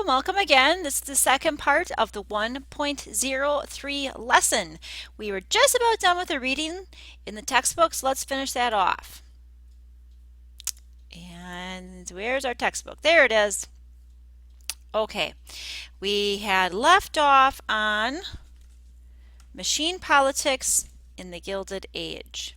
and welcome again. This is the second part of the 1.03 lesson. We were just about done with the reading in the textbook, so let's finish that off. And where's our textbook? There it is. Okay, we had left off on machine politics in the Gilded Age.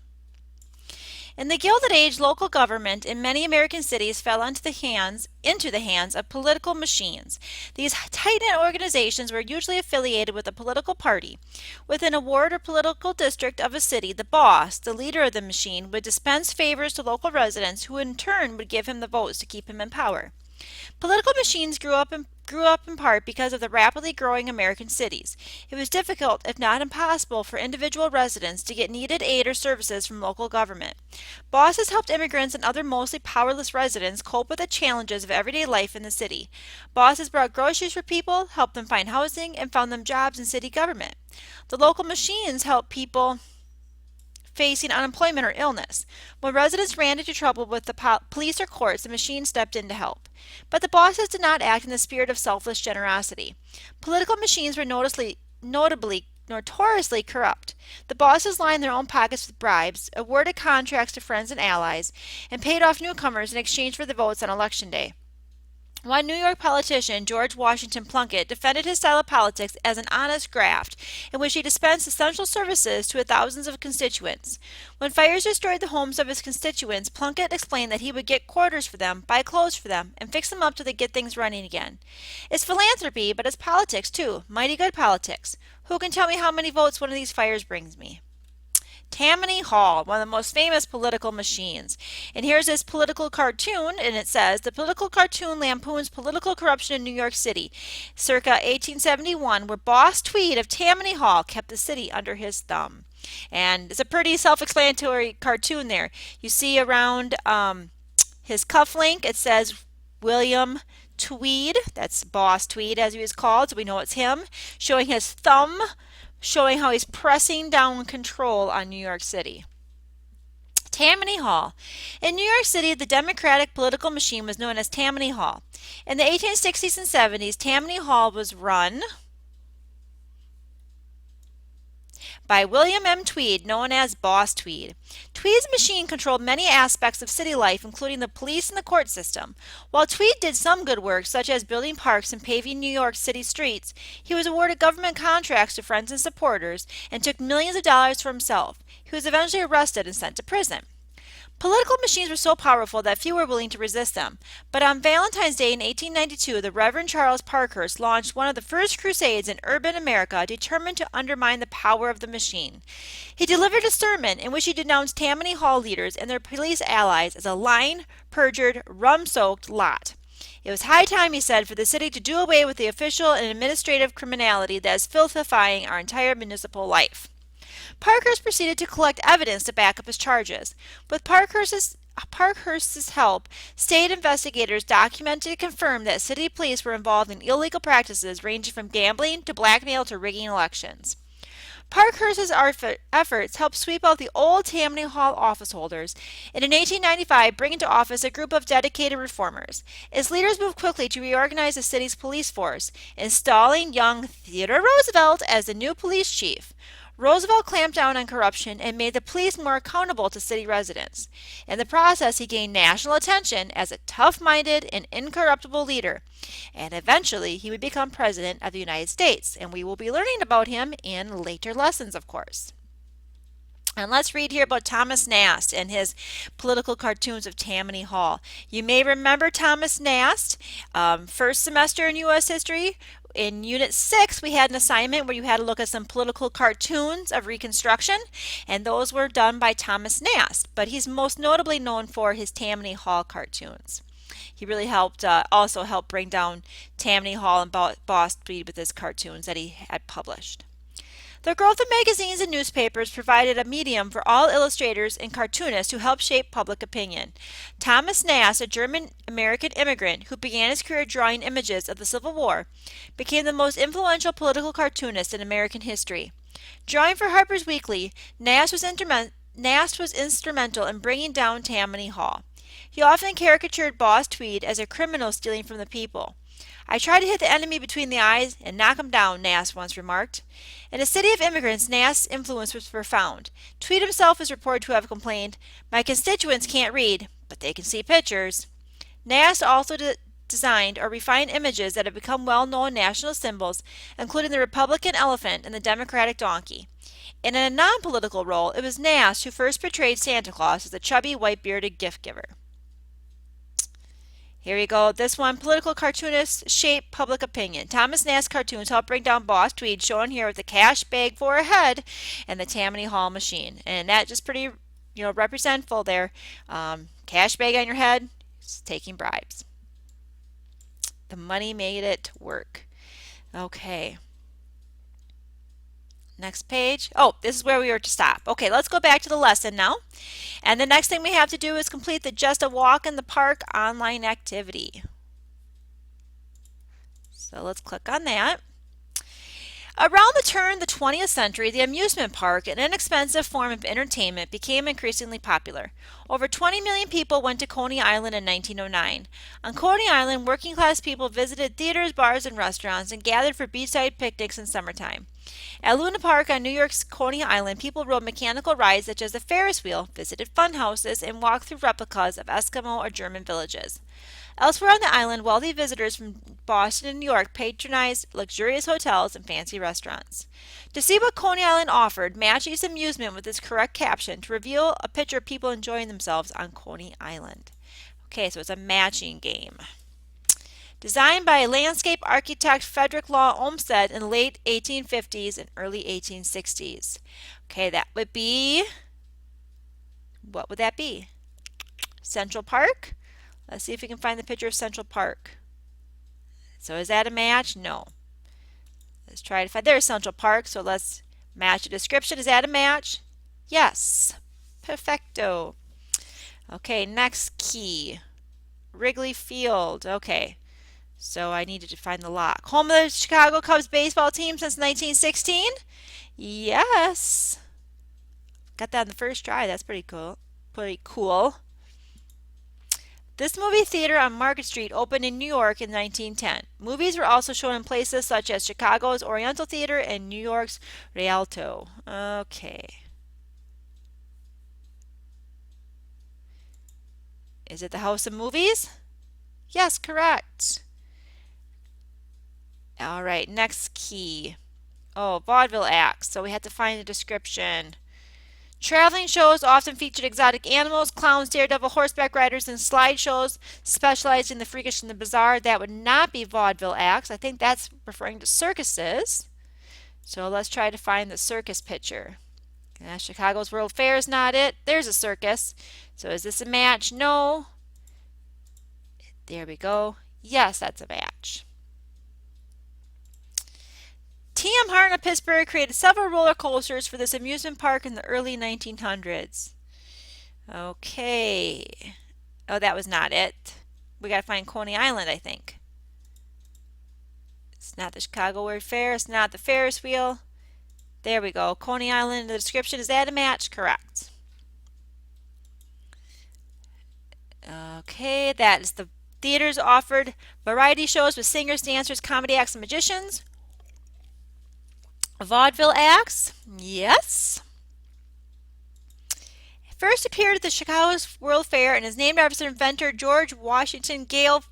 In the Gilded Age, local government in many American cities fell into the hands of political machines. These tight-knit organizations were usually affiliated with a political party. Within a ward or political district of a city, the boss, the leader of the machine, would dispense favors to local residents who in turn would give him the votes to keep him in power. Political machines grew up in part because of the rapidly growing American cities. It was difficult, if not impossible, for individual residents to get needed aid or services from local government. Bosses helped immigrants and other mostly powerless residents cope with the challenges of everyday life in the city. Bosses brought groceries for people, helped them find housing, and found them jobs in city government. The local machines helped people facing unemployment or illness. When residents ran into trouble with the police or courts, the machine stepped in to help. But the bosses did not act in the spirit of selfless generosity. Political machines were notoriously corrupt. The bosses lined their own pockets with bribes, awarded contracts to friends and allies, and paid off newcomers in exchange for the votes on election day. One New York politician, George Washington Plunkett, defended his style of politics as an honest graft in which he dispensed essential services to thousands of constituents. When fires destroyed the homes of his constituents, Plunkett explained that he would get quarters for them, buy clothes for them, and fix them up till they get things running again. It's philanthropy, but it's politics too, mighty good politics. Who can tell me how many votes one of these fires brings me? Tammany Hall, one of the most famous political machines. And here's this political cartoon, and it says, the political cartoon lampoons political corruption in New York City, circa 1871, where Boss Tweed of Tammany Hall kept the city under his thumb. And it's a pretty self-explanatory cartoon there. You see around his cufflink, it says William Tweed, that's Boss Tweed as he was called, so we know it's him, showing his thumb, showing how he's pressing down control on New York City. Tammany Hall. In New York City, the Democratic political machine was known as Tammany Hall. In the 1860s and 70s, Tammany Hall was run by William M. Tweed, known as Boss Tweed. Tweed's machine controlled many aspects of city life, including the police and the court system. While Tweed did some good work, such as building parks and paving New York City streets, he was awarded government contracts to friends and supporters and took millions of dollars for himself. He was eventually arrested and sent to prison. Political machines were so powerful that few were willing to resist them. But on Valentine's Day in 1892, the Reverend Charles Parkhurst launched one of the first crusades in urban America, determined to undermine the power of the machine. He delivered a sermon in which he denounced Tammany Hall leaders and their police allies as a lying, perjured, rum-soaked lot. It was high time, he said, for the city to do away with the official and administrative criminality that is filthifying our entire municipal life. Parkhurst proceeded to collect evidence to back up his charges. With Parkhurst's help, state investigators documented and confirmed that city police were involved in illegal practices ranging from gambling to blackmail to rigging elections. Parkhurst's efforts helped sweep out the old Tammany Hall office holders, and in 1895 bring into office a group of dedicated reformers. Its leaders moved quickly to reorganize the city's police force, installing young Theodore Roosevelt as the new police chief. Roosevelt clamped down on corruption and made the police more accountable to city residents. In the process, he gained national attention as a tough-minded and incorruptible leader. And eventually, he would become President of the United States. And we will be learning about him in later lessons, of course. And let's read here about Thomas Nast and his political cartoons of Tammany Hall. You may remember Thomas Nast, first semester in U.S. history. In Unit 6, we had an assignment where you had to look at some political cartoons of Reconstruction, and those were done by Thomas Nast, but he's most notably known for his Tammany Hall cartoons. He really also helped bring down Tammany Hall and Boss Tweed with his cartoons that he had published. The growth of magazines and newspapers provided a medium for all illustrators and cartoonists who helped shape public opinion. Thomas Nast, a German-American immigrant who began his career drawing images of the Civil War, became the most influential political cartoonist in American history. Drawing for Harper's Weekly, Nast was instrumental in bringing down Tammany Hall. He often caricatured Boss Tweed as a criminal stealing from the people. I try to hit the enemy between the eyes and knock him down, Nass once remarked. In a city of immigrants, Nass' influence was profound. Tweed himself is reported to have complained, "My constituents can't read, but they can see pictures." Nass also designed or refined images that have become well-known national symbols, including the Republican elephant and the Democratic donkey. In a non-political role, it was Nass who first portrayed Santa Claus as a chubby, white-bearded gift giver. Here you go. This one, political cartoonists shape public opinion. Thomas Nast cartoons helped bring down Boss Tweed, shown here with the cash bag for a head and the Tammany Hall machine. And that just pretty, representful there. Cash bag on your head, it's taking bribes. The money made it work. Okay. Next page. Oh, this is where we were to stop. Okay, let's go back to the lesson now. And the next thing we have to do is complete the Just a Walk in the Park online activity. So let's click on that. Around the turn of the 20th century, the amusement park, an inexpensive form of entertainment, became increasingly popular. Over 20 million people went to Coney Island in 1909. On Coney Island, working-class people visited theaters, bars, and restaurants and gathered for beachside picnics in summertime. At Luna Park on New York's Coney Island, people rode mechanical rides such as the Ferris wheel, visited fun houses, and walked through replicas of Eskimo or German villages. Elsewhere on the island, wealthy visitors from Boston and New York patronized luxurious hotels and fancy restaurants. To see what Coney Island offered, match its amusement with its correct caption to reveal a picture of people enjoying themselves on Coney Island. Okay, so it's a matching game. Designed by landscape architect Frederick Law Olmsted in the late 1850s and early 1860s. Okay, that would be, what would that be? Central Park? Let's see if we can find the picture of Central Park. So is that a match? No. Let's try to find, there's Central Park, so let's match the description. Is that a match? Yes. Perfecto. Okay, next key. Wrigley Field. Okay. So I needed to find the lock. Home of the Chicago Cubs baseball team since 1916? Yes. Got that in the first try. That's pretty cool. Pretty cool. This movie theater on Market Street opened in New York in 1910. Movies were also shown in places such as Chicago's Oriental Theater and New York's Rialto. Okay. Is it the House of Movies? Yes, correct. All right, next key. Oh, vaudeville acts. So we had to find a description. Traveling shows often featured exotic animals, clowns, daredevil horseback riders, and slideshows specialized in the freakish and the bizarre. That would not be vaudeville acts. I think that's referring to circuses. So let's try to find the circus picture. Chicago's World Fair is not it. There's a circus. So is this a match? No. There we go. Yes, that's a match. T.M. Harton of Pittsburgh created several roller coasters for this amusement park in the early 1900s. Okay. Oh, that was not it. We got to find Coney Island, I think. It's not the Chicago World Fair. It's not the Ferris wheel. There we go. Coney Island. The description, is that a match? Correct. Okay, that is the theaters offered variety shows with singers, dancers, comedy acts, and magicians. Vaudeville acts, yes. First appeared at the Chicago's World Fair and is named after inventor George Washington Gale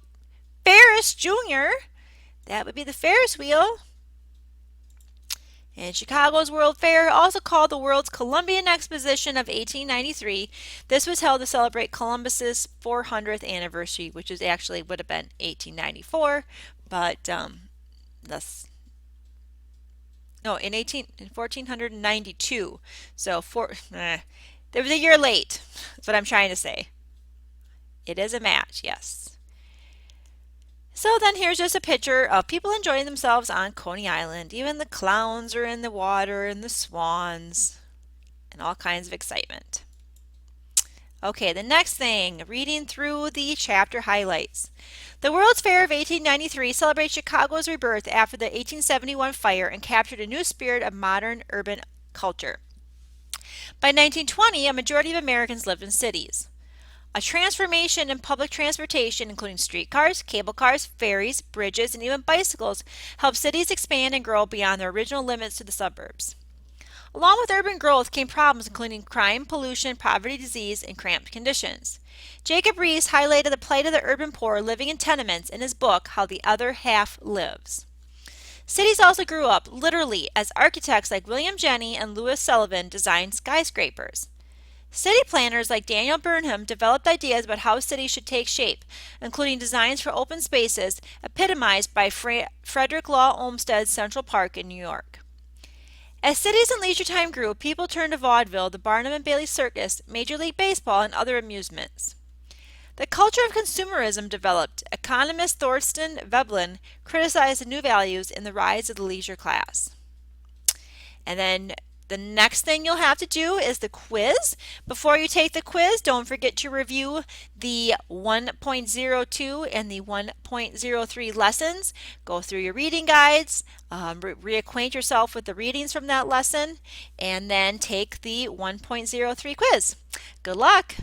Ferris Jr. That would be the Ferris wheel. And Chicago's World Fair, also called the World's Columbian Exposition of 1893, this was held to celebrate Columbus's 400th anniversary, which is actually would have been 1894, but that's no, in 1492. So there was a year late. That's what I'm trying to say. It is a match, yes. So then here's just a picture of people enjoying themselves on Coney Island. Even the clowns are in the water and the swans and all kinds of excitement. Okay, the next thing, reading through the chapter highlights. The World's Fair of 1893 celebrates Chicago's rebirth after the 1871 fire and captured a new spirit of modern urban culture. By 1920, a majority of Americans lived in cities. A transformation in public transportation, including streetcars, cable cars, ferries, bridges, and even bicycles, helped cities expand and grow beyond their original limits to the suburbs. Along with urban growth came problems including crime, pollution, poverty, disease, and cramped conditions. Jacob Riis highlighted the plight of the urban poor living in tenements in his book, How the Other Half Lives. Cities also grew up, literally, as architects like William Jenney and Louis Sullivan designed skyscrapers. City planners like Daniel Burnham developed ideas about how cities should take shape, including designs for open spaces epitomized by Frederick Law Olmsted's Central Park in New York. As cities and leisure time grew, people turned to vaudeville, the Barnum and Bailey Circus, Major League Baseball, and other amusements. The culture of consumerism developed. Economist Thorstein Veblen criticized the new values in the rise of the leisure class. And then the next thing you'll have to do is the quiz. Before you take the quiz, don't forget to review the 1.02 and the 1.03 lessons. Go through your reading guides, reacquaint yourself with the readings from that lesson, and then take the 1.03 quiz. Good luck!